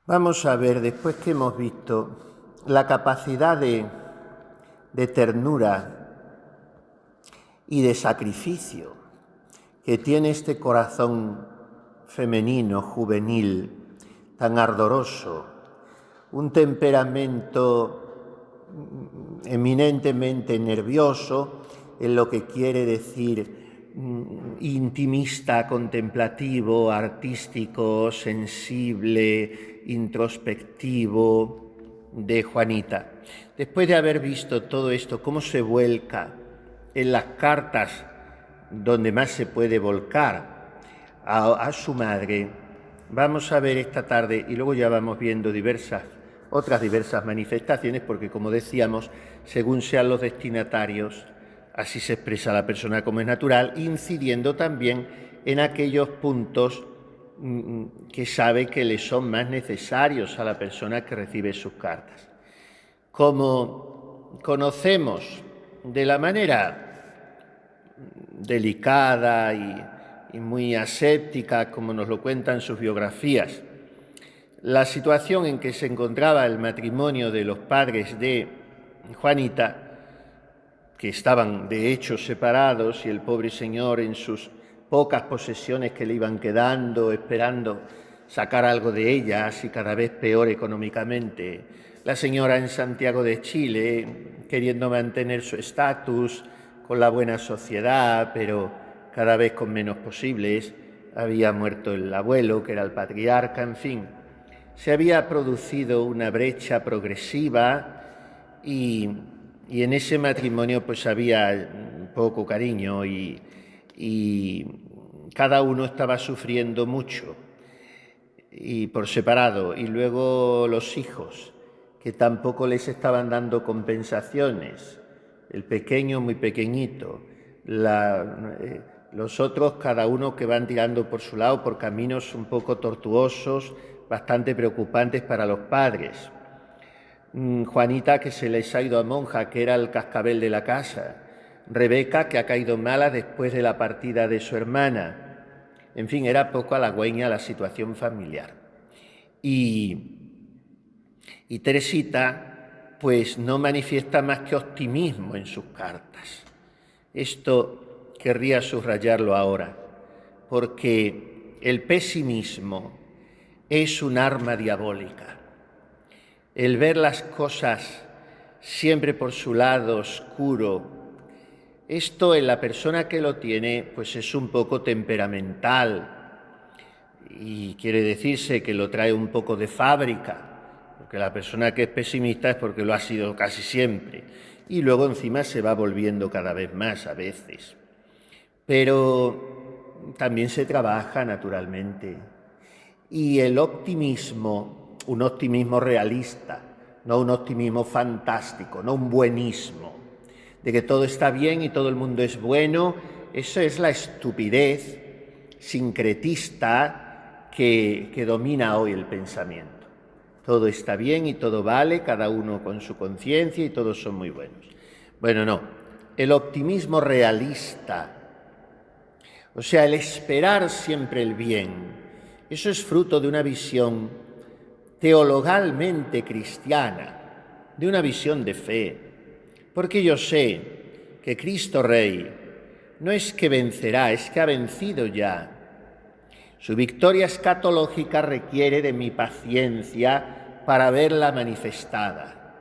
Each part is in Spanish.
Vamos a ver, después que hemos visto la capacidad de ternura y de sacrificio que tiene este corazón femenino, juvenil, tan ardoroso, un temperamento eminentemente nervioso, en lo que quiere decir intimista, contemplativo, artístico, sensible, introspectivo, de Juanita. Después de haber visto todo esto, cómo se vuelca en las cartas donde más se puede volcar a su madre, vamos a ver esta tarde, y luego ya vamos viendo otras diversas manifestaciones, porque como decíamos, según sean los destinatarios, así se expresa la persona como es natural, incidiendo también en aquellos puntos que sabe que le son más necesarios a la persona que recibe sus cartas. Como conocemos de la manera delicada y muy aséptica, como nos lo cuentan sus biografías, la situación en que se encontraba el matrimonio de los padres de Juanita, que estaban de hecho separados, y el pobre señor en sus pocas posesiones que le iban quedando, esperando sacar algo de ellas y cada vez peor económicamente, la señora en Santiago de Chile queriendo mantener su estatus con la buena sociedad, pero cada vez con menos posibles. Había muerto el abuelo, que era el patriarca, en fin. Se había producido una brecha progresiva y en ese matrimonio pues había poco cariño y cada uno estaba sufriendo mucho y por separado. Y luego los hijos, que tampoco les estaban dando compensaciones. El pequeño muy pequeñito, los otros cada uno que van tirando por su lado por caminos un poco tortuosos, bastante preocupantes para los padres. Juanita, que se les ha ido a monja, que era el cascabel de la casa. Rebeca, que ha caído mala después de la partida de su hermana. En fin, era poco halagüeña la situación familiar. Y Teresita, pues no manifiesta más que optimismo en sus cartas. Esto querría subrayarlo ahora, porque el pesimismo es un arma diabólica. El ver las cosas siempre por su lado oscuro, esto en la persona que lo tiene pues es un poco temperamental y quiere decirse que lo trae un poco de fábrica, porque la persona que es pesimista es porque lo ha sido casi siempre y luego encima se va volviendo cada vez más a veces. Pero también se trabaja naturalmente y el optimismo, un optimismo realista, no un optimismo fantástico, no un buenismo, de que todo está bien y todo el mundo es bueno. Eso es la estupidez sincretista que domina hoy el pensamiento. Todo está bien y todo vale, cada uno con su conciencia y todos son muy buenos. Bueno, no, el optimismo realista, o sea, el esperar siempre el bien, eso es fruto de una visión teologalmente cristiana, de una visión de fe, porque yo sé que Cristo Rey no es que vencerá, es que ha vencido ya. Su victoria escatológica requiere de mi paciencia para verla manifestada,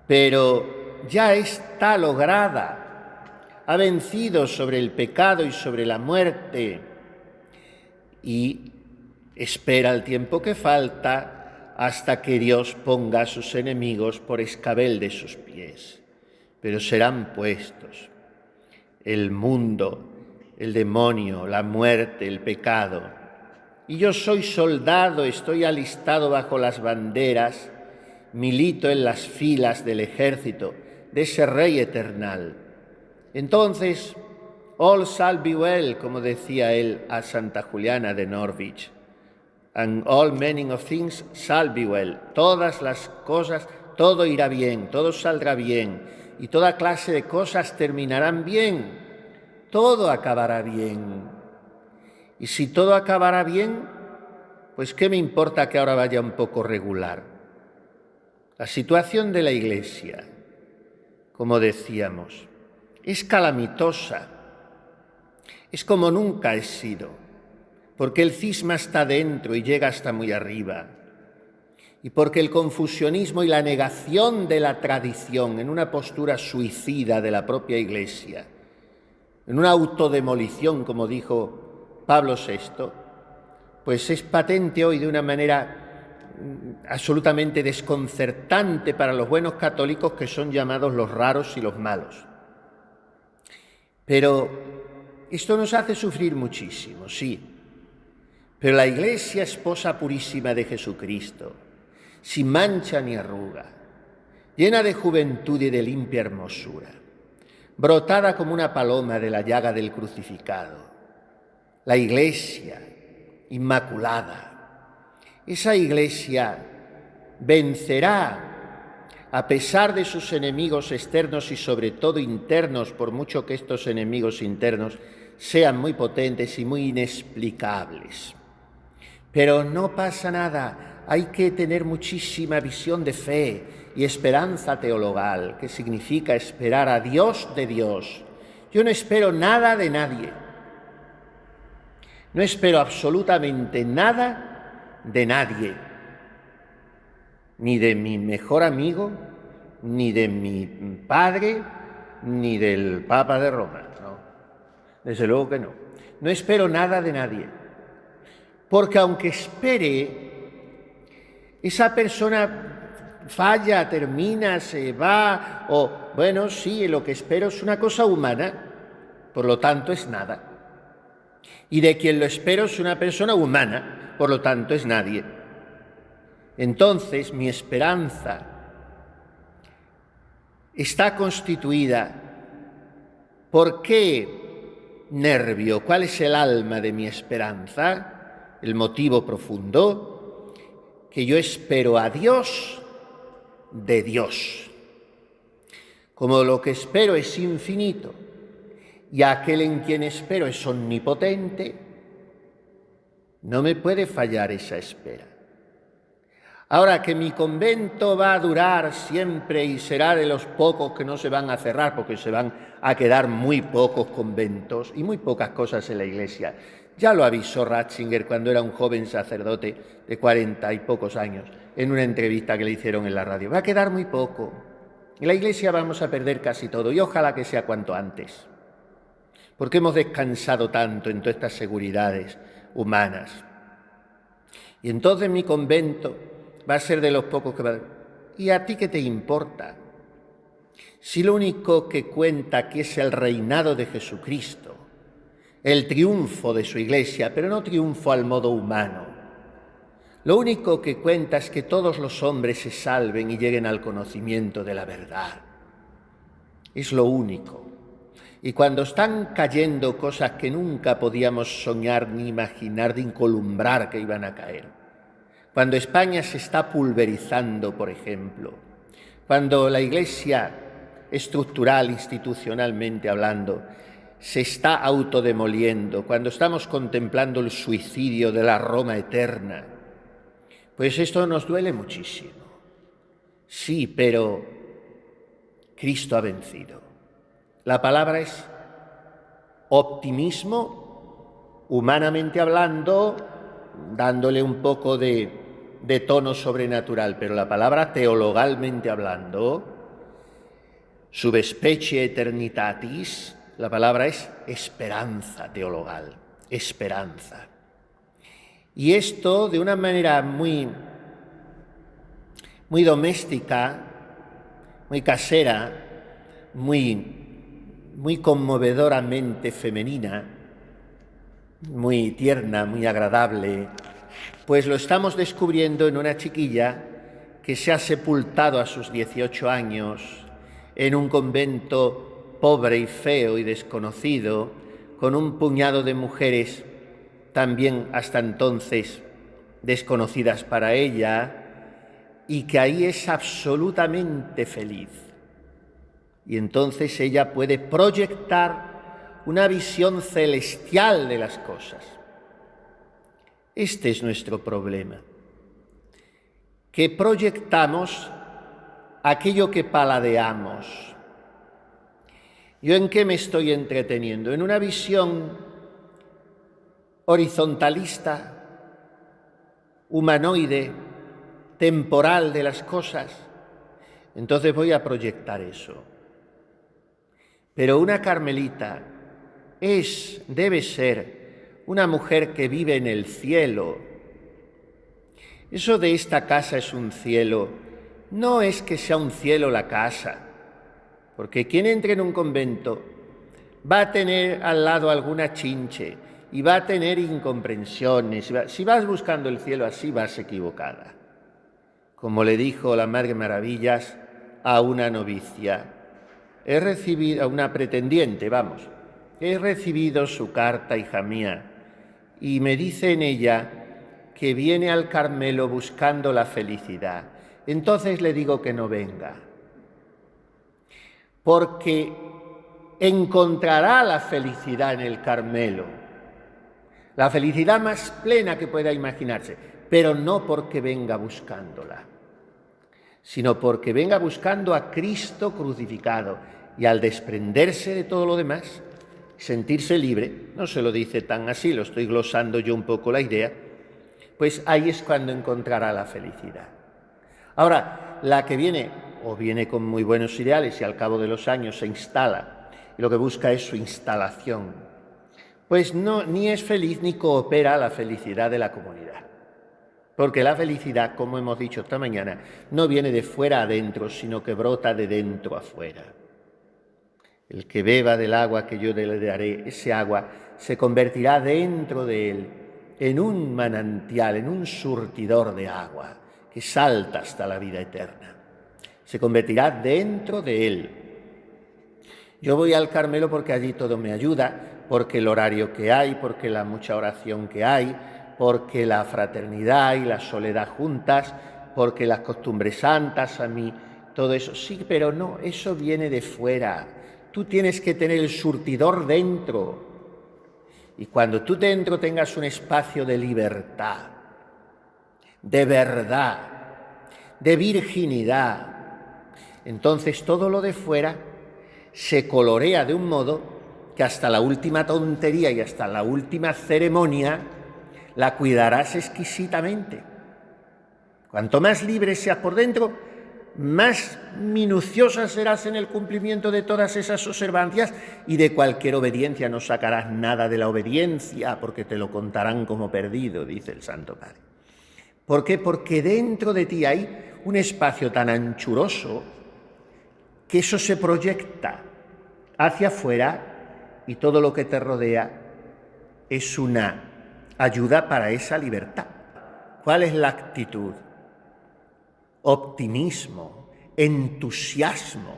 pero ya está lograda, ha vencido sobre el pecado y sobre la muerte y espera el tiempo que falta hasta que Dios ponga a sus enemigos por escabel de sus pies. Pero serán puestos el mundo, el demonio, la muerte, el pecado. Y yo soy soldado, estoy alistado bajo las banderas, milito en las filas del ejército de ese Rey eternal. Entonces, all shall be well, como decía él a Santa Juliana de Norwich. And all meaning of things shall be well. Todas las cosas, todo irá bien, todo saldrá bien, y toda clase de cosas terminarán bien. Todo acabará bien. Y si todo acabará bien, pues ¿qué me importa que ahora vaya un poco regular? La situación de la Iglesia, como decíamos, es calamitosa, es como nunca he sido, porque el cisma está dentro y llega hasta muy arriba, y porque el confusionismo y la negación de la tradición en una postura suicida de la propia Iglesia, en una autodemolición, como dijo Pablo VI, pues es patente hoy de una manera absolutamente desconcertante para los buenos católicos, que son llamados los raros y los malos. Pero esto nos hace sufrir muchísimo, sí. Pero la Iglesia, esposa purísima de Jesucristo, sin mancha ni arruga, llena de juventud y de limpia hermosura, brotada como una paloma de la llaga del crucificado, la Iglesia inmaculada, esa Iglesia vencerá a pesar de sus enemigos externos y sobre todo internos, por mucho que estos enemigos internos sean muy potentes y muy inexplicables. Pero no pasa nada, hay que tener muchísima visión de fe y esperanza teologal, que significa esperar a Dios de Dios. Yo no espero nada de nadie, no espero absolutamente nada de nadie, ni de mi mejor amigo, ni de mi padre, ni del Papa de Roma, no, desde luego que no. No espero nada de nadie, porque aunque espere, esa persona falla, termina, se va, o bueno, sí, lo que espero es una cosa humana, por lo tanto es nada. Y de quien lo espero es una persona humana, por lo tanto es nadie. Entonces mi esperanza está constituida. ¿Por qué nervio? ¿Cuál es el alma de mi esperanza? El motivo profundo, que yo espero a Dios de Dios. Como lo que espero es infinito y aquel en quien espero es omnipotente, no me puede fallar esa espera. Ahora, que mi convento va a durar siempre y será de los pocos que no se van a cerrar, porque se van a quedar muy pocos conventos y muy pocas cosas en la Iglesia. Ya lo avisó Ratzinger cuando era un joven sacerdote de 40 y pocos años, en una entrevista que le hicieron en la radio. Va a quedar muy poco. En la Iglesia vamos a perder casi todo, y ojalá que sea cuanto antes, porque hemos descansado tanto en todas estas seguridades humanas. Y entonces mi convento va a ser de los pocos que va a... ¿Y a ti qué te importa? Si lo único que cuenta aquí es el reinado de Jesucristo, el triunfo de su Iglesia, pero no triunfo al modo humano. Lo único que cuenta es que todos los hombres se salven y lleguen al conocimiento de la verdad. Es lo único. Y cuando están cayendo cosas que nunca podíamos soñar ni imaginar, de incolumbrar que iban a caer, cuando España se está pulverizando, por ejemplo, cuando la Iglesia estructural, institucionalmente hablando, se está autodemoliendo, cuando estamos contemplando el suicidio de la Roma eterna, pues esto nos duele muchísimo. Sí, pero Cristo ha vencido. La palabra es optimismo, humanamente hablando, dándole un poco de tono sobrenatural, pero la palabra teologalmente hablando, subspecie eternitatis, la palabra es esperanza teologal, esperanza. Y esto de una manera muy doméstica, muy casera, muy conmovedoramente femenina, muy tierna, muy agradable, pues lo estamos descubriendo en una chiquilla que se ha sepultado a sus 18 años en un convento pobre y feo y desconocido, con un puñado de mujeres también hasta entonces desconocidas para ella, y que ahí es absolutamente feliz. Y entonces ella puede proyectar una visión celestial de las cosas. Este es nuestro problema, que proyectamos aquello que paladeamos. ¿Yo en qué me estoy entreteniendo? ¿En una visión horizontalista, humanoide, temporal de las cosas? Entonces voy a proyectar eso. Pero una carmelita debe ser una mujer que vive en el cielo. Eso de esta casa es un cielo, no es que sea un cielo la casa, porque quien entre en un convento va a tener al lado alguna chinche y va a tener incomprensiones. Si vas buscando el cielo así, vas equivocada. Como le dijo la Madre Maravillas a una novicia, a una pretendiente, he recibido su carta, hija mía, y me dice en ella que viene al Carmelo buscando la felicidad. Entonces le digo que no venga, porque encontrará la felicidad en el Carmelo, la felicidad más plena que pueda imaginarse, pero no porque venga buscándola, sino porque venga buscando a Cristo crucificado, y al desprenderse de todo lo demás, sentirse libre, no se lo dice tan así, lo estoy glosando yo un poco la idea, pues ahí es cuando encontrará la felicidad. Ahora, la que viene, o viene con muy buenos ideales y al cabo de los años se instala, y lo que busca es su instalación, pues no, ni es feliz ni coopera a la felicidad de la comunidad. Porque la felicidad, como hemos dicho esta mañana, no viene de fuera adentro, sino que brota de dentro afuera. El que beba del agua que yo le daré, ese agua se convertirá dentro de él en un manantial, en un surtidor de agua que salta hasta la vida eterna. Se convertirá dentro de él. Yo voy al Carmelo porque allí todo me ayuda, porque el horario que hay, porque la mucha oración que hay, porque la fraternidad y la soledad juntas, porque las costumbres santas a mí, todo eso. Sí, pero no, eso viene de fuera. Tú tienes que tener el surtidor dentro. Y cuando tú dentro tengas un espacio de libertad, de verdad, de virginidad, entonces todo lo de fuera se colorea de un modo que hasta la última tontería y hasta la última ceremonia la cuidarás exquisitamente. Cuanto más libre seas por dentro, más minuciosa serás en el cumplimiento de todas esas observancias, y de cualquier obediencia no sacarás nada de la obediencia, porque te lo contarán como perdido, dice el Santo Padre. ¿Por qué? Porque dentro de ti hay un espacio tan anchuroso que eso se proyecta hacia afuera, y todo lo que te rodea es una ayuda para esa libertad. ¿Cuál es la actitud? Optimismo, entusiasmo,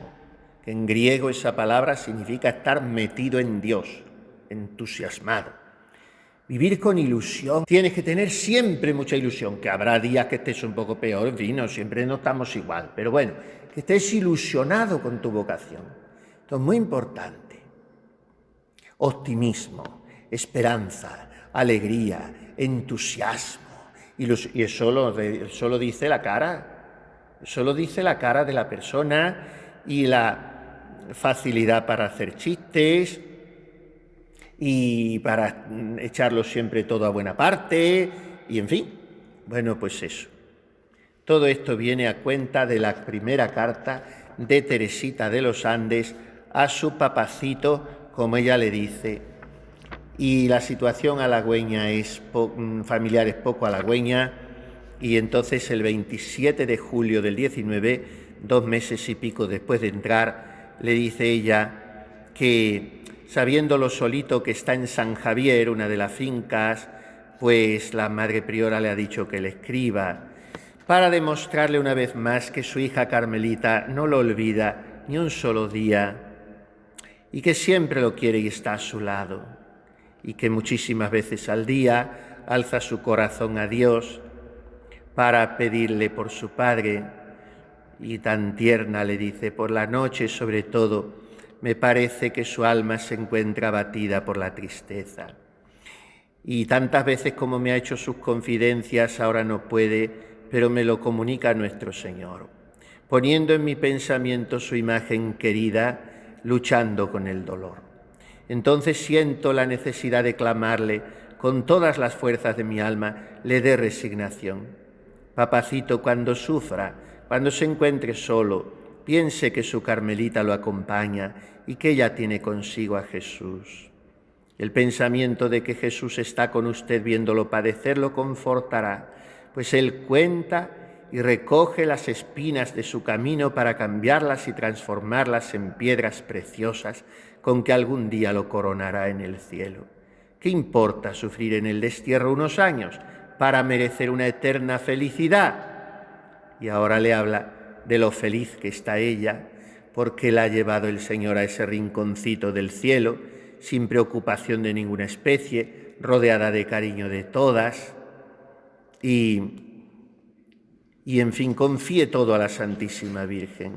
que en griego esa palabra significa estar metido en Dios, entusiasmado. Vivir con ilusión. Tienes que tener siempre mucha ilusión, que habrá días que estés un poco peor, en fin, no, siempre no estamos igual, pero bueno, que estés ilusionado con tu vocación. Esto es muy importante. Optimismo, esperanza, alegría, entusiasmo. Y eso lo dice la cara. Eso lo dice la cara de la persona, y la facilidad para hacer chistes y para echarlo siempre todo a buena parte, y en fin, bueno, pues eso. Todo esto viene a cuenta de la primera carta de Teresita de los Andes a su papacito, como ella le dice, y la situación halagüeña familiar es poco halagüeña, y entonces el 27 de julio del 19, 2 meses y pico después de entrar, le dice ella que, sabiendo lo solito que está en San Javier, una de las fincas, pues la madre priora le ha dicho que le escriba, para demostrarle una vez más que su hija Carmelita no lo olvida ni un solo día, y que siempre lo quiere y está a su lado, y que muchísimas veces al día alza su corazón a Dios para pedirle por su padre, y tan tierna le dice: por la noche sobre todo, me parece que su alma se encuentra abatida por la tristeza. y tantas veces como me ha hecho sus confidencias, ahora no puede, pero me lo comunica nuestro Señor, poniendo en mi pensamiento su imagen querida, luchando con el dolor. Entonces siento la necesidad de clamarle con todas las fuerzas de mi alma, le dé resignación. Papacito, cuando sufra, cuando se encuentre solo, piense que su Carmelita lo acompaña y que ella tiene consigo a Jesús. El pensamiento de que Jesús está con usted viéndolo padecer lo confortará, pues Él cuenta y recoge las espinas de su camino para cambiarlas y transformarlas en piedras preciosas con que algún día lo coronará en el cielo. ¿Qué importa sufrir en el destierro unos años para merecer una eterna felicidad? Y ahora le habla de lo feliz que está ella, porque la ha llevado el Señor a ese rinconcito del cielo, sin preocupación de ninguna especie, rodeada de cariño de todas, y en fin, confíe todo a la Santísima Virgen.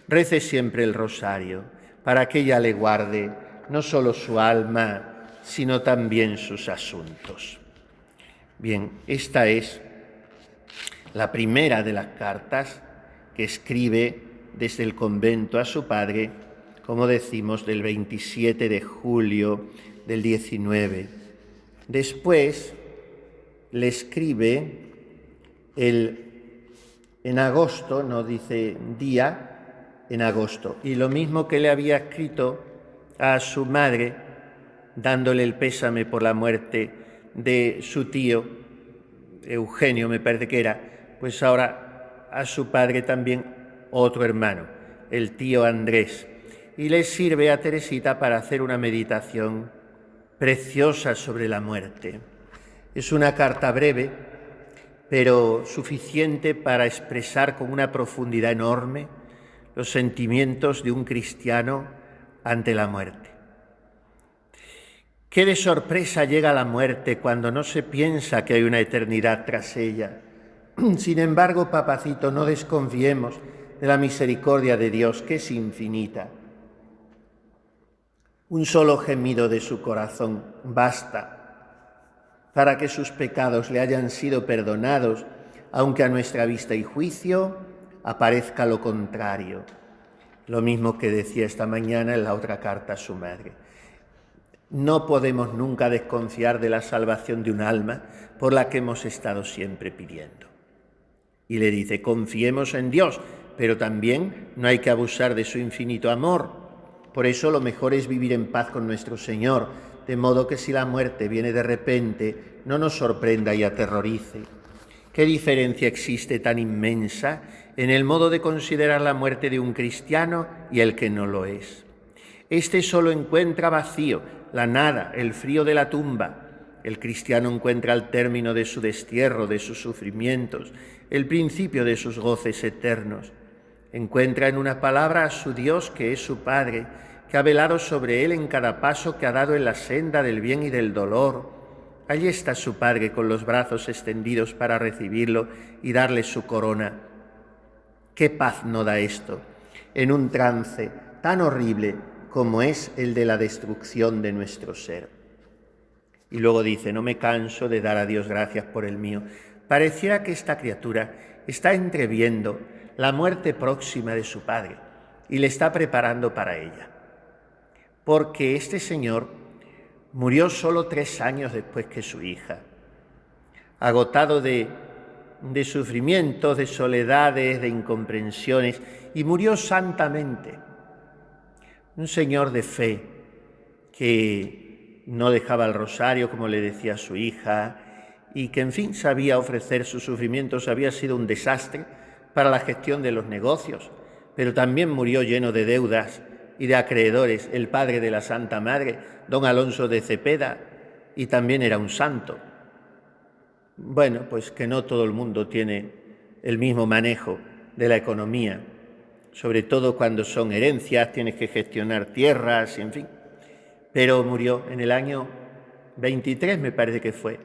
Rece siempre el rosario, para que ella le guarde no solo su alma, sino también sus asuntos. Bien, esta es la primera de las cartas que escribe desde el convento a su padre, como decimos, del 27 de julio del 19. Después le escribe en agosto, no dice día, en agosto. Y lo mismo que le había escrito a su madre, dándole el pésame por la muerte de su tío, Eugenio me parece que era, pues ahora a su padre también otro hermano, el tío Andrés. Y le sirve a Teresita para hacer una meditación preciosa sobre la muerte. Es una carta breve, pero suficiente para expresar con una profundidad enorme los sentimientos de un cristiano ante la muerte. Qué de sorpresa llega la muerte cuando no se piensa que hay una eternidad tras ella. Sin embargo, papacito, no desconfiemos de la misericordia de Dios, que es infinita. Un solo gemido de su corazón basta para que sus pecados le hayan sido perdonados, aunque a nuestra vista y juicio aparezca lo contrario. Lo mismo que decía esta mañana en la otra carta a su madre. No podemos nunca desconfiar de la salvación de un alma por la que hemos estado siempre pidiendo. Y le dice, confiemos en Dios, pero también no hay que abusar de su infinito amor. Por eso lo mejor es vivir en paz con nuestro Señor, de modo que si la muerte viene de repente, no nos sorprenda y aterrorice. ¿Qué diferencia existe tan inmensa en el modo de considerar la muerte de un cristiano y el que no lo es? Este solo encuentra vacío, la nada, el frío de la tumba. El cristiano encuentra al término de su destierro, de sus sufrimientos, el principio de sus goces eternos. Encuentra en una palabra a su Dios, que es su Padre, que ha velado sobre él en cada paso que ha dado en la senda del bien y del dolor. Allí está su Padre con los brazos extendidos para recibirlo y darle su corona. ¿Qué paz no da esto en un trance tan horrible como es el de la destrucción de nuestro ser? Y luego dice, no me canso de dar a Dios gracias por el mío. Pareciera que esta criatura está entreviendo la muerte próxima de su padre y le está preparando para ella. Porque este señor murió solo 3 años después que su hija, agotado de sufrimientos, de soledades, de incomprensiones, y murió santamente. Un señor de fe que no dejaba el rosario, como le decía a su hija, y que, en fin, sabía ofrecer sus sufrimientos. Había sido un desastre para la gestión de los negocios, pero también murió lleno de deudas y de acreedores, el padre de la Santa Madre, don Alonso de Cepeda, y también era un santo. Bueno, pues que no todo el mundo tiene el mismo manejo de la economía, sobre todo cuando son herencias, tienes que gestionar tierras, en fin. Pero murió en el año 23, me parece que fue,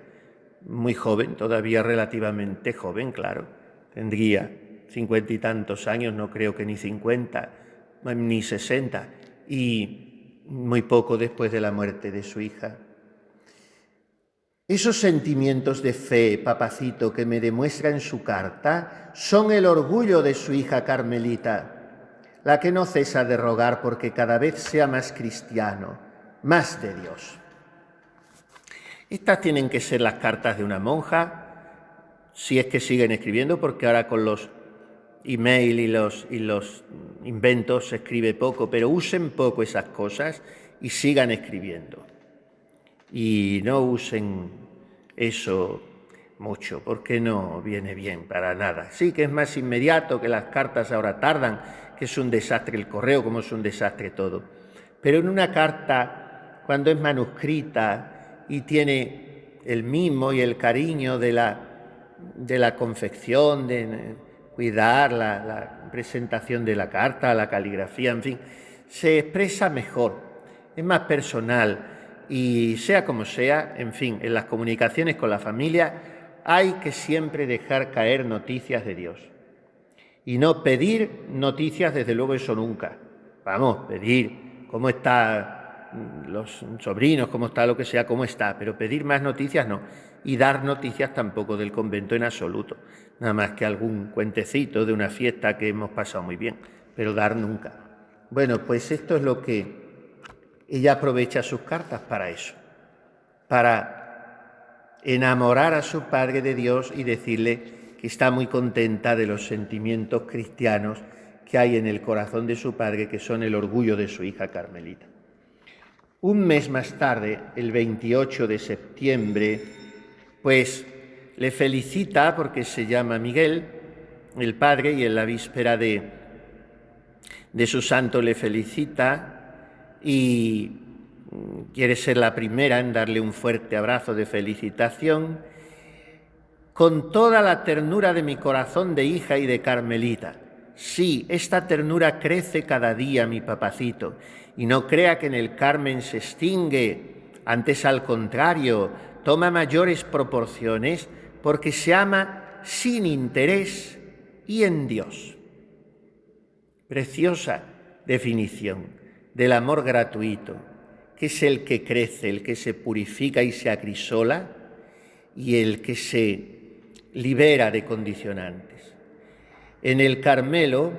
muy joven, todavía relativamente joven, claro. Tendría 50 y tantos años, no creo que ni 50, ni 60, y muy poco después de la muerte de su hija. Esos sentimientos de fe, papacito, que me demuestra en su carta, son el orgullo de su hija Carmelita, la que no cesa de rogar porque cada vez sea más cristiano, más de Dios. Estas tienen que ser las cartas de una monja, si es que siguen escribiendo, porque ahora con los email y los inventos se escribe poco, pero usen poco esas cosas y sigan escribiendo. Y no usen eso mucho, porque no viene bien para nada. Sí que es más inmediato, que las cartas ahora tardan, que es un desastre el correo, como es un desastre todo. Pero en una carta, cuando es manuscrita y tiene el mimo y el cariño de la confección, de cuidar la presentación de la carta, la caligrafía, en fin, se expresa mejor, es más personal. Y sea como sea, en fin, en las comunicaciones con la familia hay que siempre dejar caer noticias de Dios. Y no pedir noticias, desde luego eso nunca. Vamos, pedir cómo están los sobrinos, cómo está lo que sea, cómo está, pero pedir más noticias no. Y dar noticias tampoco del convento en absoluto. Nada más que algún cuentecito de una fiesta que hemos pasado muy bien, pero dar nunca. Bueno, pues esto es lo que ella aprovecha sus cartas para eso, para enamorar a su padre de Dios y decirle que está muy contenta de los sentimientos cristianos que hay en el corazón de su padre, que son el orgullo de su hija Carmelita. Un mes más tarde, el 28 de septiembre, pues le felicita, porque se llama Miguel, el padre, y en la víspera de su santo le felicita y quiere ser la primera en darle un fuerte abrazo de felicitación. Con toda la ternura de mi corazón de hija y de Carmelita. Sí, esta ternura crece cada día, mi papacito, y no crea que en el Carmen se extingue, antes al contrario, toma mayores proporciones porque se ama sin interés y en Dios. Preciosa definición del amor gratuito, que es el que crece, el que se purifica y se acrisola, y el que se libera de condicionantes. En el Carmelo,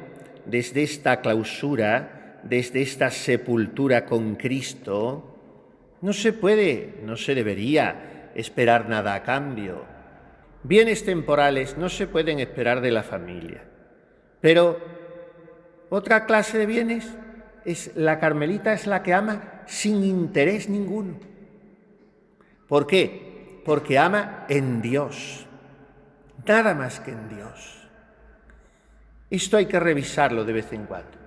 desde esta clausura, desde esta sepultura con Cristo, no se debería esperar nada a cambio. Bienes temporales no se pueden esperar de la familia, pero otra clase de bienes la Carmelita es la que ama sin interés ninguno. ¿Por qué? Porque ama en Dios, nada más que en Dios. Esto hay que revisarlo de vez en cuando.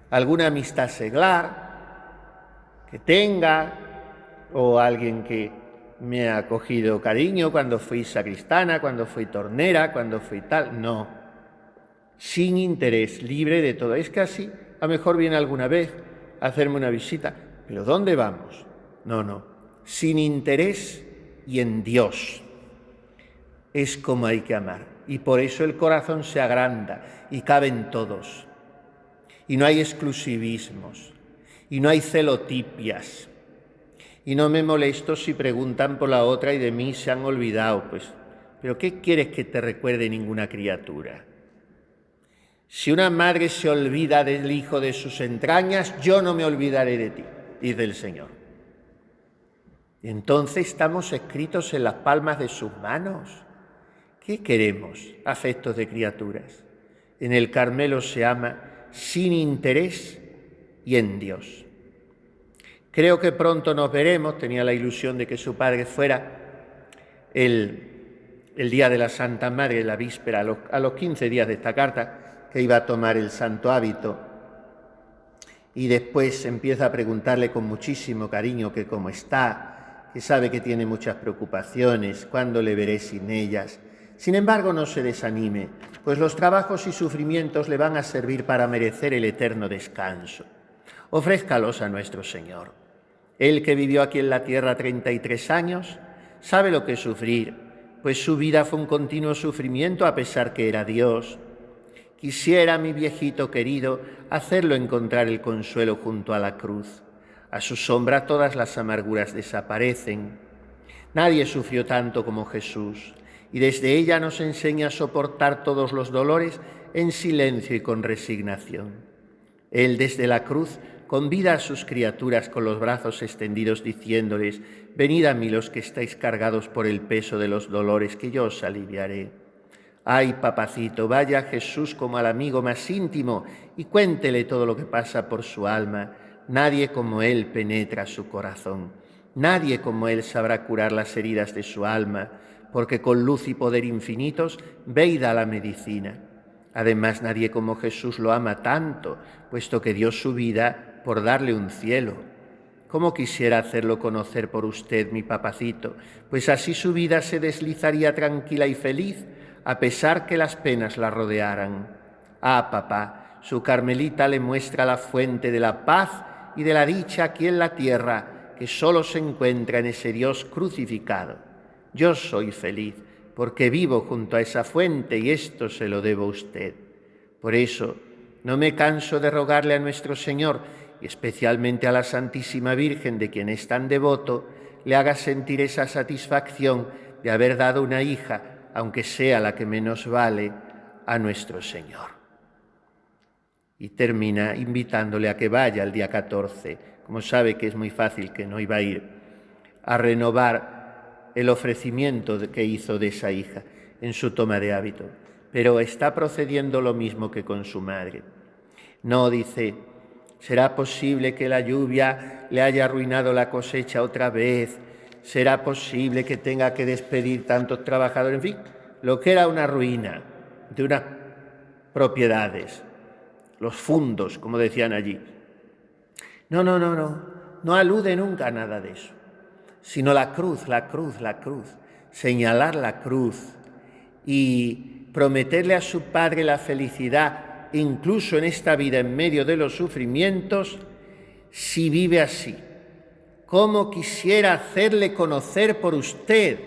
Alguna amistad seglar que tenga, o alguien que me ha cogido cariño cuando fui sacristana, cuando fui tornera, cuando fui tal, no. Sin interés, libre de todo. Es que así, a lo mejor viene alguna vez a hacerme una visita, pero ¿dónde vamos? No, sin interés y en Dios. Es como hay que amar, y por eso el corazón se agranda y caben todos. Y no hay exclusivismos, y no hay celotipias, y no me molesto si preguntan por la otra y de mí se han olvidado, pues, ¿pero qué quieres que te recuerde ninguna criatura? Si una madre se olvida del hijo de sus entrañas, yo no me olvidaré de ti, dice el Señor. Y entonces estamos escritos en las palmas de sus manos. ¿Qué queremos? Afectos de criaturas. En el Carmelo se ama sin interés y en Dios. Creo que pronto nos veremos. Tenía la ilusión de que su padre fuera el día de la Santa Madre, la víspera, a los 15 días de esta carta, que iba a tomar el santo hábito, y después empieza a preguntarle con muchísimo cariño que cómo está, que sabe que tiene muchas preocupaciones, cuándo le veré sin ellas. Sin embargo, no se desanime, pues los trabajos y sufrimientos le van a servir para merecer el eterno descanso. Ofrézcalos a nuestro Señor. Él, que vivió aquí en la tierra 33 años, sabe lo que es sufrir, pues su vida fue un continuo sufrimiento a pesar que era Dios. Quisiera, mi viejito querido, hacerlo encontrar el consuelo junto a la cruz. A su sombra todas las amarguras desaparecen. Nadie sufrió tanto como Jesús, y desde ella nos enseña a soportar todos los dolores en silencio y con resignación. Él desde la cruz convida a sus criaturas con los brazos extendidos diciéndoles: venid a mí los que estáis cargados por el peso de los dolores, que yo os aliviaré. Ay, papacito, vaya a Jesús como al amigo más íntimo y cuéntele todo lo que pasa por su alma. Nadie como Él penetra su corazón. Nadie como Él sabrá curar las heridas de su alma, porque con luz y poder infinitos ve y da la medicina. Además, nadie como Jesús lo ama tanto, puesto que dio su vida por darle un cielo. ¿Cómo quisiera hacerlo conocer por usted, mi papacito? Pues así su vida se deslizaría tranquila y feliz, a pesar que las penas la rodearan. Ah, papá, su Carmelita le muestra la fuente de la paz y de la dicha aquí en la tierra, que solo se encuentra en ese Dios crucificado. Yo soy feliz, porque vivo junto a esa fuente y esto se lo debo a usted. Por eso, no me canso de rogarle a nuestro Señor, y especialmente a la Santísima Virgen, de quien es tan devoto, le haga sentir esa satisfacción de haber dado una hija, aunque sea la que menos vale, a nuestro Señor. Y termina invitándole a que vaya el día 14, como sabe que es muy fácil que no iba a ir, a renovar el ofrecimiento que hizo de esa hija en su toma de hábito. Pero está procediendo lo mismo que con su madre. No, dice, ¿será posible que la lluvia le haya arruinado la cosecha otra vez? ¿Será posible que tenga que despedir tantos trabajadores? En fin, lo que era una ruina de unas propiedades, los fundos, como decían allí. No alude nunca a nada de eso, sino la cruz, señalar la cruz y prometerle a su Padre la felicidad, incluso en esta vida, en medio de los sufrimientos, si vive así. ¿Cómo quisiera hacerle conocer por usted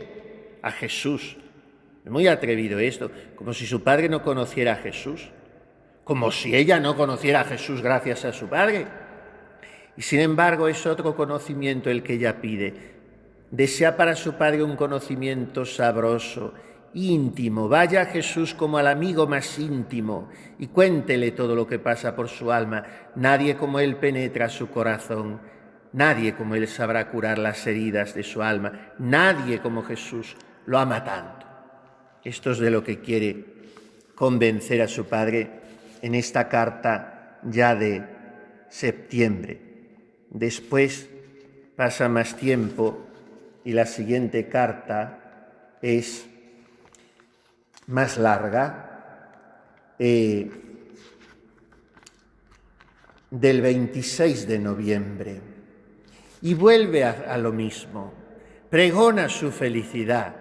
a Jesús? Es muy atrevido esto, como si su padre no conociera a Jesús, como si ella no conociera a Jesús gracias a su padre. Y sin embargo es otro conocimiento el que ella pide. Desea para su padre un conocimiento sabroso, íntimo. Vaya a Jesús como al amigo más íntimo y cuéntele todo lo que pasa por su alma. Nadie como Él penetra su corazón. Nadie como Él sabrá curar las heridas de su alma. Nadie como Jesús lo ama tanto. Esto es de lo que quiere convencer a su padre en esta carta ya de septiembre. Después pasa más tiempo y la siguiente carta es más larga, del 26 de noviembre. Y vuelve a lo mismo, pregona su felicidad,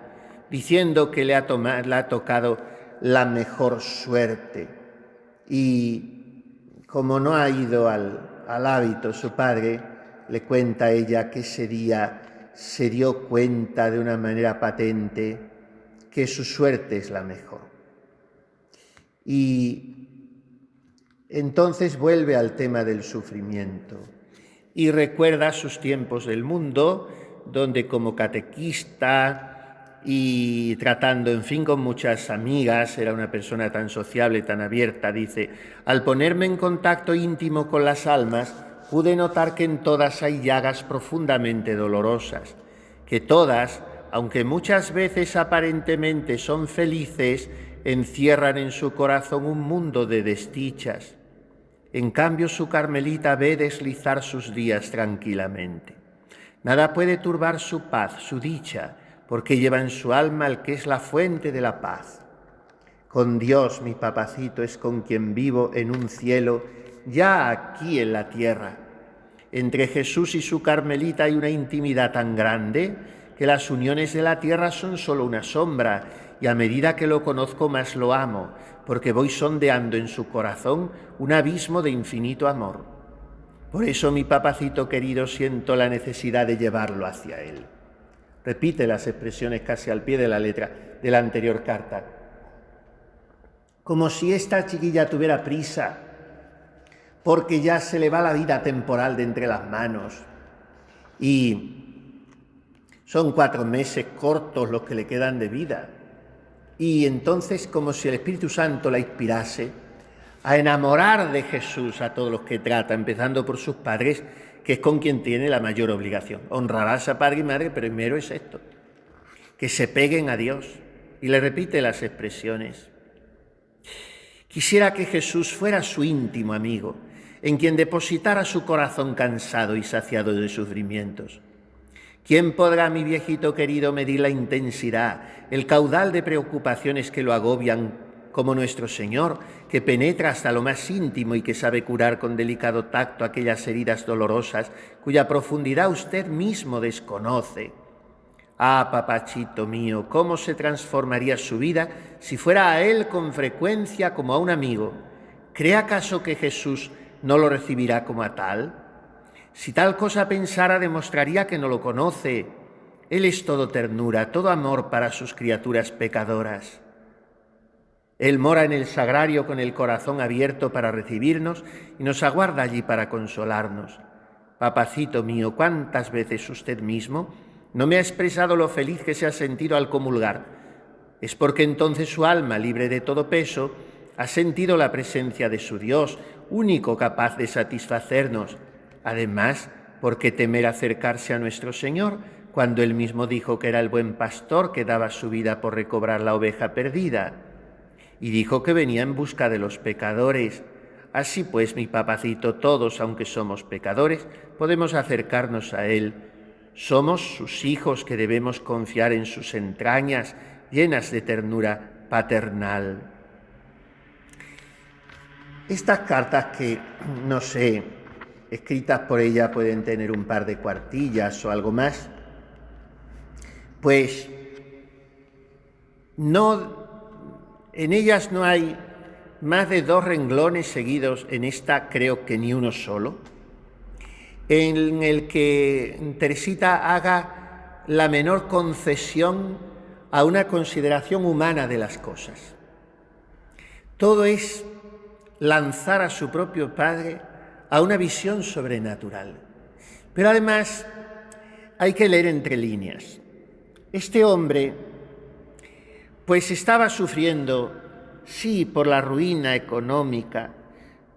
diciendo que le ha tocado la mejor suerte. Y como no ha ido al hábito, su padre le cuenta a ella que ese día se dio cuenta de una manera patente que su suerte es la mejor. Y entonces vuelve al tema del sufrimiento y recuerda sus tiempos del mundo, donde como catequista y tratando, en fin, con muchas amigas, era una persona tan sociable, tan abierta, dice, al ponerme en contacto íntimo con las almas, pude notar que en todas hay llagas profundamente dolorosas, que todas, aunque muchas veces aparentemente son felices, encierran en su corazón un mundo de desdichas. En cambio, su Carmelita ve deslizar sus días tranquilamente. Nada puede turbar su paz, su dicha, porque lleva en su alma el que es la fuente de la paz. Con Dios, mi papacito, es con quien vivo en un cielo, ya aquí en la tierra. Entre Jesús y su Carmelita hay una intimidad tan grande que las uniones de la tierra son solo una sombra, y a medida que lo conozco más lo amo, porque voy sondeando en su corazón un abismo de infinito amor. Por eso, mi papacito querido, siento la necesidad de llevarlo hacia él. Repite las expresiones casi al pie de la letra de la anterior carta. Como si esta chiquilla tuviera prisa, porque ya se le va la vida temporal de entre las manos y Son 4 meses cortos los que le quedan de vida. Y entonces, como si el Espíritu Santo la inspirase a enamorar de Jesús a todos los que trata, empezando por sus padres, que es con quien tiene la mayor obligación. Honrarás a padre y madre, pero primero es esto, que se peguen a Dios. Y le repite las expresiones. Quisiera que Jesús fuera su íntimo amigo, en quien depositara su corazón cansado y saciado de sufrimientos. ¿Quién podrá, mi viejito querido, medir la intensidad, el caudal de preocupaciones que lo agobian, como nuestro Señor, que penetra hasta lo más íntimo y que sabe curar con delicado tacto aquellas heridas dolorosas cuya profundidad usted mismo desconoce? Ah, papachito mío, ¿cómo se transformaría su vida si fuera a Él con frecuencia como a un amigo? ¿Cree acaso que Jesús no lo recibirá como a tal? Si tal cosa pensara, demostraría que no lo conoce. Él es todo ternura, todo amor para sus criaturas pecadoras. Él mora en el sagrario con el corazón abierto para recibirnos y nos aguarda allí para consolarnos. Papacito mío, ¿cuántas veces usted mismo no me ha expresado lo feliz que se ha sentido al comulgar? Es porque entonces su alma, libre de todo peso, ha sentido la presencia de su Dios, único capaz de satisfacernos. Además, ¿por qué temer acercarse a nuestro Señor cuando Él mismo dijo que era el buen pastor que daba su vida por recobrar la oveja perdida? Y dijo que venía en busca de los pecadores. Así pues, mi papacito, todos, aunque somos pecadores, podemos acercarnos a Él. Somos sus hijos que debemos confiar en sus entrañas llenas de ternura paternal. Estas cartas que, no sé, escritas por ella pueden tener un par de cuartillas o algo más, pues en ellas no hay más de 2 renglones seguidos, en esta creo que ni uno solo, en el que Teresita haga la menor concesión a una consideración humana de las cosas. Todo es lanzar a su propio padre a una visión sobrenatural. Pero además hay que leer entre líneas. Este hombre pues estaba sufriendo, sí, por la ruina económica,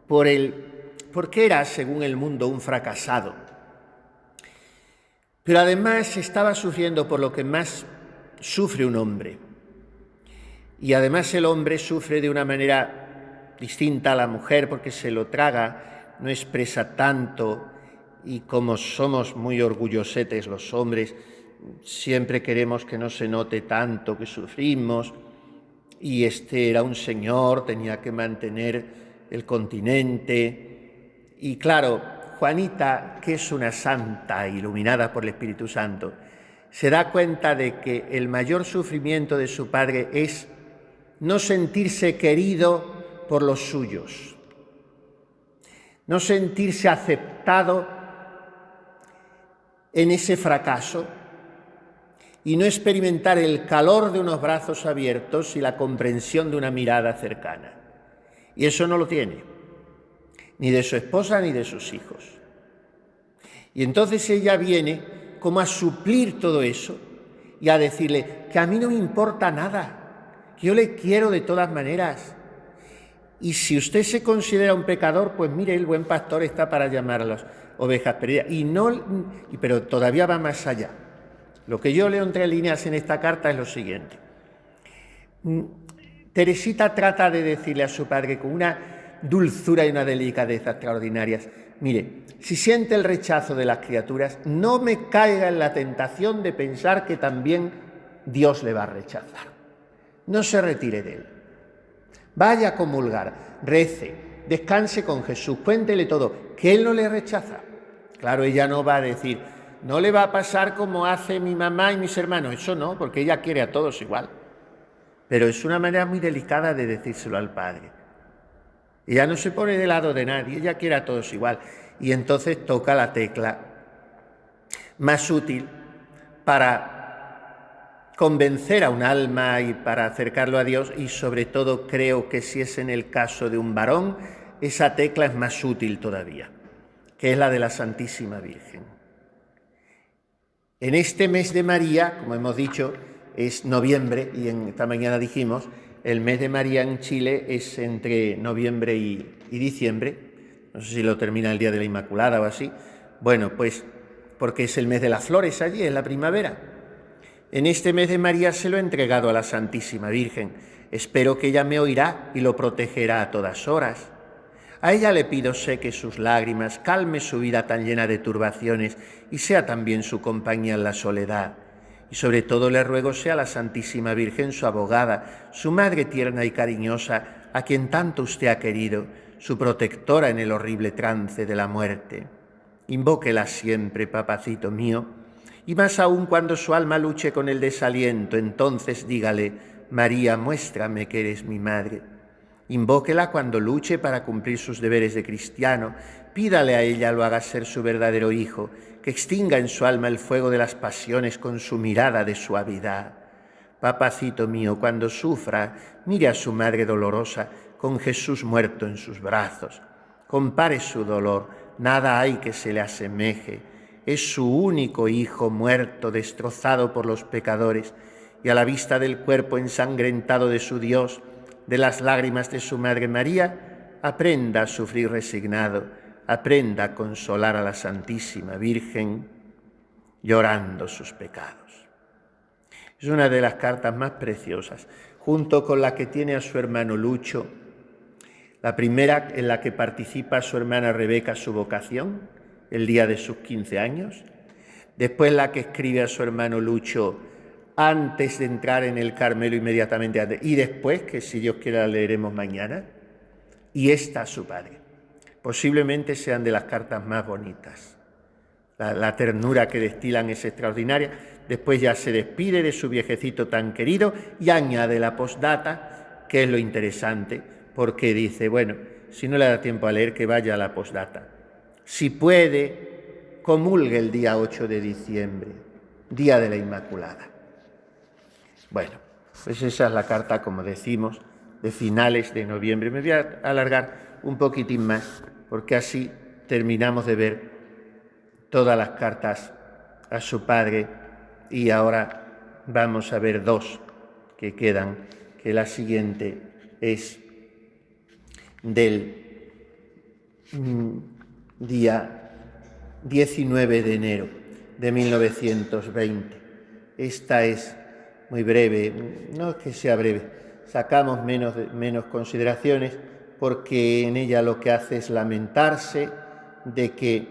porque era, según el mundo, un fracasado. Pero además estaba sufriendo por lo que más sufre un hombre. Y además el hombre sufre de una manera distinta a la mujer porque se lo traga, no expresa tanto, y como somos muy orgullosetes los hombres, siempre queremos que no se note tanto que sufrimos. Y este era un señor, tenía que mantener el continente. Y claro, Juanita, que es una santa iluminada por el Espíritu Santo, se da cuenta de que el mayor sufrimiento de su padre es no sentirse querido por los suyos, no sentirse aceptado en ese fracaso y no experimentar el calor de unos brazos abiertos y la comprensión de una mirada cercana. Y eso no lo tiene, ni de su esposa ni de sus hijos. Y entonces ella viene como a suplir todo eso y a decirle que a mí no me importa nada, que yo le quiero de todas maneras. Y si usted se considera un pecador, pues mire, el buen pastor está para llamar a las ovejas perdidas. Pero todavía va más allá. Lo que yo leo entre líneas en esta carta es lo siguiente. Teresita trata de decirle a su padre con una dulzura y una delicadeza extraordinarias: mire, si siente el rechazo de las criaturas, no me caiga en la tentación de pensar que también Dios le va a rechazar. No se retire de él. Vaya a comulgar, rece, descanse con Jesús, cuéntele todo, que Él no le rechaza. Claro, ella no va a decir, no le va a pasar como hace mi mamá y mis hermanos, eso no, porque ella quiere a todos igual. Pero es una manera muy delicada de decírselo al Padre. Ella no se pone de lado de nadie, ella quiere a todos igual. Y entonces toca la tecla más útil para convencer a un alma y para acercarlo a Dios, y sobre todo creo que si es en el caso de un varón, esa tecla es más útil todavía, que es la de la Santísima Virgen. En este mes de María, como hemos dicho, es noviembre, y esta mañana dijimos, el mes de María en Chile es entre noviembre y diciembre. No sé si lo termina el día de la Inmaculada o así. Bueno, pues porque es el mes de las flores allí, es la primavera. En este mes de María se lo he entregado a la Santísima Virgen. Espero que ella me oirá y lo protegerá a todas horas. A ella le pido seque sus lágrimas, calme su vida tan llena de turbaciones y sea también su compañía en la soledad. Y sobre todo le ruego sea la Santísima Virgen su abogada, su madre tierna y cariñosa, a quien tanto usted ha querido, su protectora en el horrible trance de la muerte. Invóquela siempre, papacito mío, y más aún cuando su alma luche con el desaliento, entonces dígale: María, muéstrame que eres mi madre. Invóquela cuando luche para cumplir sus deberes de cristiano. Pídale a ella lo haga ser su verdadero hijo, que extinga en su alma el fuego de las pasiones con su mirada de suavidad. Papacito mío, cuando sufra, mire a su madre dolorosa, con Jesús muerto en sus brazos. Compare su dolor, nada hay que se le asemeje. Es su único hijo muerto, destrozado por los pecadores, y a la vista del cuerpo ensangrentado de su Dios, de las lágrimas de su Madre María, aprenda a sufrir resignado, aprenda a consolar a la Santísima Virgen, llorando sus pecados. Es una de las cartas más preciosas, junto con la que tiene a su hermano Lucho, la primera en la que participa su hermana Rebeca su vocación, el día de sus 15 años, después la que escribe a su hermano Lucho antes de entrar en el Carmelo, inmediatamente antes, y después, que si Dios quiere la leeremos mañana, y esta a su padre. Posiblemente sean de las cartas más bonitas. La ternura que destilan es extraordinaria. Después ya se despide de su viejecito tan querido y añade la postdata, que es lo interesante, porque dice, bueno, si no le da tiempo a leer, que vaya a la postdata. Si puede, comulgue el día 8 de diciembre, día de la Inmaculada. Bueno, pues esa es la carta, como decimos, de finales de noviembre. Me voy a alargar un poquitín más, porque así terminamos de ver todas las cartas a su padre, y ahora vamos a ver dos que quedan, que la siguiente es del día 19 de enero de 1920. Esta es muy breve, no es que sea breve, sacamos menos consideraciones, porque en ella lo que hace es lamentarse de que,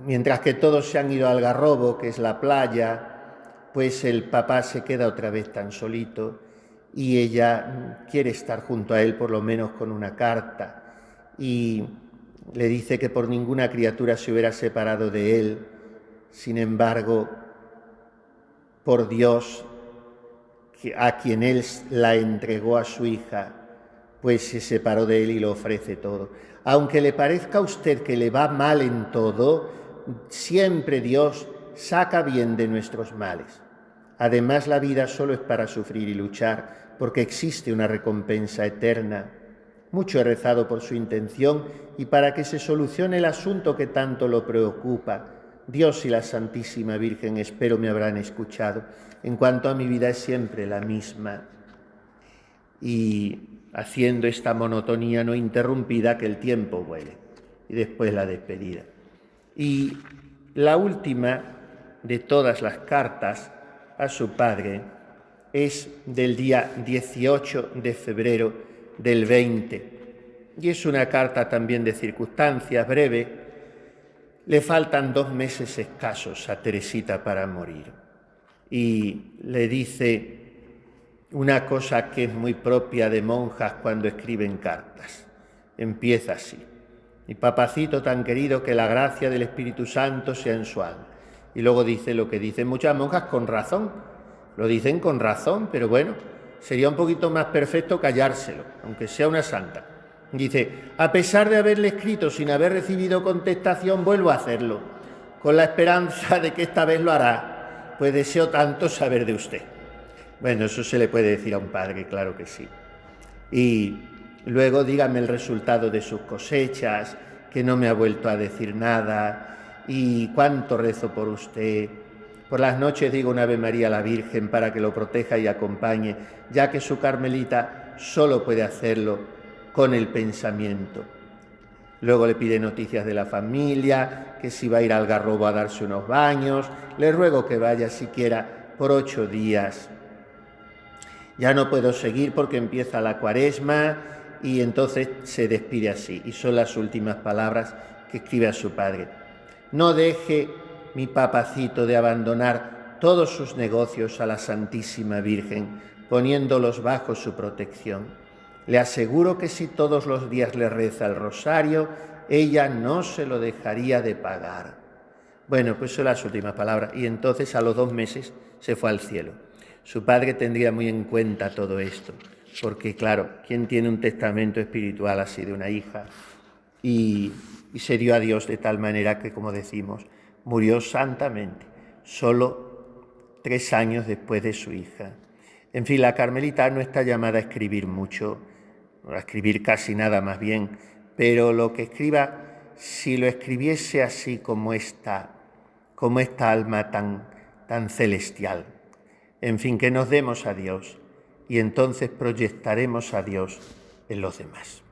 mientras que todos se han ido al Algarrobo, que es la playa, pues el papá se queda otra vez tan solito y ella quiere estar junto a él, por lo menos con una carta, y le dice que por ninguna criatura se hubiera separado de él. Sin embargo, por Dios, a quien él la entregó a su hija, pues se separó de él y lo ofrece todo. Aunque le parezca a usted que le va mal en todo, siempre Dios saca bien de nuestros males. Además, la vida solo es para sufrir y luchar, porque existe una recompensa eterna. Mucho he rezado por su intención y para que se solucione el asunto que tanto lo preocupa. Dios y la Santísima Virgen espero me habrán escuchado. En cuanto a mi vida, es siempre la misma. Y haciendo esta monotonía no interrumpida, que el tiempo vuele. Y después la despedida. Y la última de todas las cartas a su padre es del día 18 de febrero del 20. Y es una carta también de circunstancias, breve. Le faltan 2 meses escasos a Teresita para morir. Y le dice una cosa que es muy propia de monjas cuando escriben cartas. Empieza así: mi papacito tan querido, que la gracia del Espíritu Santo sea en su alma. Y luego dice lo que dicen muchas monjas con razón. Lo dicen con razón, pero bueno, sería un poquito más perfecto callárselo, aunque sea una santa. Dice: a pesar de haberle escrito sin haber recibido contestación, vuelvo a hacerlo, con la esperanza de que esta vez lo hará, pues deseo tanto saber de usted. Bueno, eso se le puede decir a un padre, claro que sí. Y luego dígame el resultado de sus cosechas, que no me ha vuelto a decir nada, y cuánto rezo por usted. Por las noches digo un Ave María a la Virgen para que lo proteja y acompañe, ya que su Carmelita solo puede hacerlo con el pensamiento. Luego le pide noticias de la familia, que si va a ir al Algarrobo a darse unos baños. Le ruego que vaya siquiera por 8 días. Ya no puedo seguir porque empieza la Cuaresma, y entonces se despide así. Y son las últimas palabras que escribe a su padre. No deje mi papacito de abandonar todos sus negocios a la Santísima Virgen, poniéndolos bajo su protección. Le aseguro que si todos los días le reza el rosario, ella no se lo dejaría de pagar. Bueno, pues son las últimas palabras. Y entonces a los 2 meses se fue al cielo. Su padre tendría muy en cuenta todo esto, porque claro, ¿quién tiene un testamento espiritual así de una hija? Y se dio a Dios de tal manera que, como decimos, murió santamente, solo 3 años después de su hija. En fin, la Carmelita no está llamada a escribir mucho, a escribir casi nada más bien, pero lo que escriba, si lo escribiese así como esta alma tan celestial. En fin, que nos demos a Dios y entonces proyectaremos a Dios en los demás.